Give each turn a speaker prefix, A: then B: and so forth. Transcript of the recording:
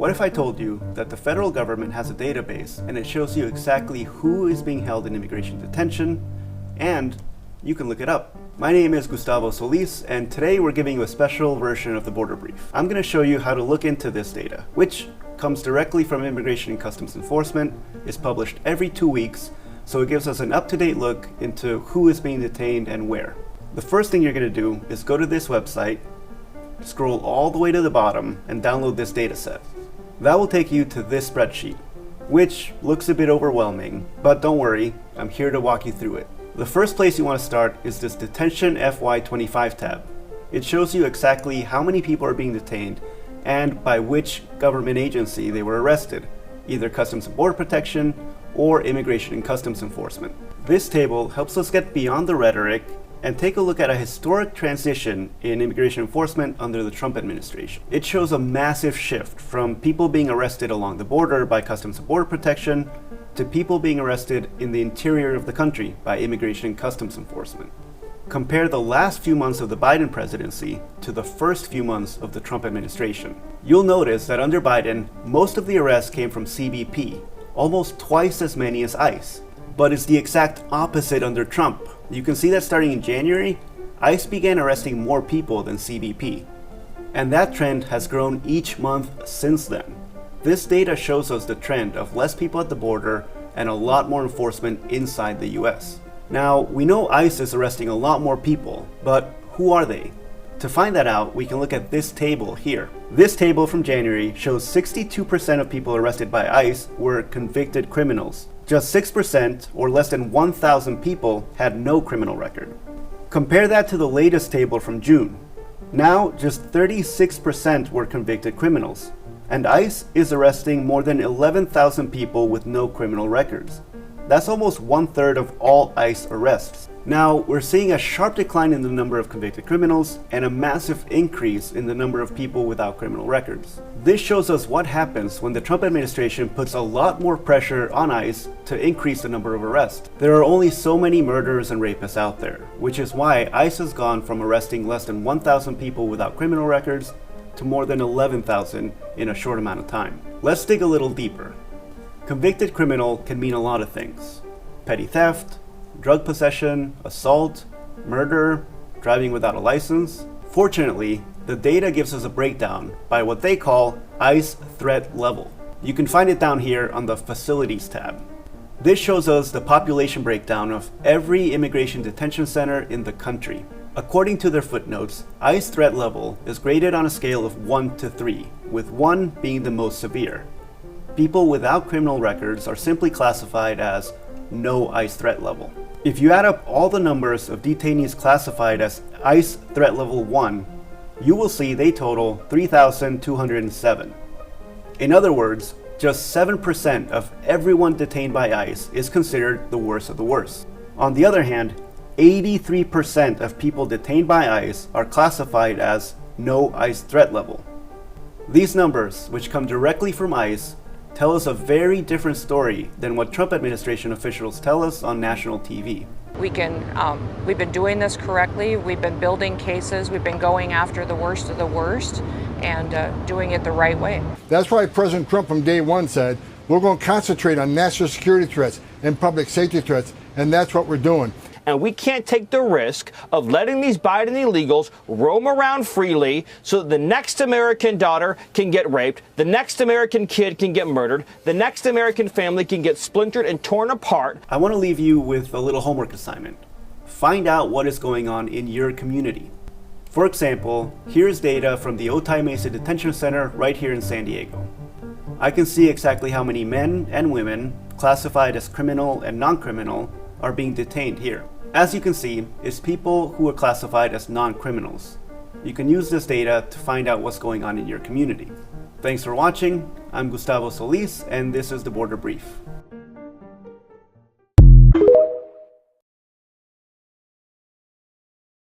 A: What if I told you that the federal government has a database and it shows you exactly who is being held in immigration detention, and you can look it up? My name is Gustavo Solis, and today we're giving you a special version of the Border Brief. I'm going to show you how to look into this data, which comes directly from Immigration and Customs Enforcement, is published every 2 weeks, so it gives us an up-to-date look into who is being detained and where. The first thing you're going to do is go to this website, scroll all the way to the bottom, and download this data set. That will take you to this spreadsheet, which looks a bit overwhelming, but don't worry, I'm here to walk you through it. The first place you want to start is this Detention FY25 tab. It shows you exactly how many people are being detained and by which government agency they were arrested, either Customs and Border Protection or Immigration and Customs Enforcement. This table helps us get beyond the rhetoric and take a look at a historic transition in immigration enforcement under the Trump administration. It shows a massive shift from people being arrested along the border by Customs and Border Protection to people being arrested in the interior of the country by Immigration and Customs Enforcement. Compare the last few months of the Biden presidency to the first few months of the Trump administration. You'll notice that under Biden, most of the arrests came from CBP, almost twice as many as ICE. But it's the exact opposite under Trump. You can see that starting in January, ICE began arresting more people than CBP. And that trend has grown each month since then. This data shows us the trend of less people at the border and a lot more enforcement inside the US. Now, we know ICE is arresting a lot more people, but who are they? To find that out, we can look at this table here. This table from January shows 62% of people arrested by ICE were convicted criminals. Just 6%, or less than 1,000 people, had no criminal record. Compare that to the latest table from June. Now, just 36% were convicted criminals, and ICE is arresting more than 11,000 people with no criminal records. That's almost 1/3 of all ICE arrests. Now, we're seeing a sharp decline in the number of convicted criminals and a massive increase in the number of people without criminal records. This shows us what happens when the Trump administration puts a lot more pressure on ICE to increase the number of arrests. There are only so many murderers and rapists out there, which is why ICE has gone from arresting less than 1,000 people without criminal records to more than 11,000 in a short amount of time. Let's dig a little deeper. Convicted criminal can mean a lot of things. Petty theft, drug possession, assault, murder, driving without a license. Fortunately, the data gives us a breakdown by what they call ICE threat level. You can find it down here on the Facilities tab. This shows us the population breakdown of every immigration detention center in the country. According to their footnotes, ICE threat level is graded on a scale of 1 to 3, with 1 being the most severe. People without criminal records are simply classified as no ICE threat level. If you add up all the numbers of detainees classified as ICE threat level 1, you will see they total 3,207. In other words, just 7% of everyone detained by ICE is considered the worst of the worst. On the other hand, 83% of people detained by ICE are classified as no ICE threat level. These numbers, which come directly from ICE, tell us a very different story than what Trump administration officials tell us on national TV.
B: We've been doing this correctly. We've been building cases. We've been going after the worst of the worst and doing it the right way.
C: That's why President Trump from day one said, we're going to concentrate on national security threats and public safety threats, and that's what we're doing.
D: And we can't take the risk of letting these Biden illegals roam around freely so that the next American daughter can get raped, the next American kid can get murdered, the next American family can get splintered and torn apart.
A: I want to leave you with a little homework assignment. Find out what is going on in your community. For example, here's data from the Otay Mesa Detention Center right here in San Diego. I can see exactly how many men and women classified as criminal and non-criminal are being detained here. As you can see, it's people who are classified as non-criminals. You can use this data to find out what's going on in your community. Thanks for watching. I'm Gustavo Solis, and this is the Border Brief.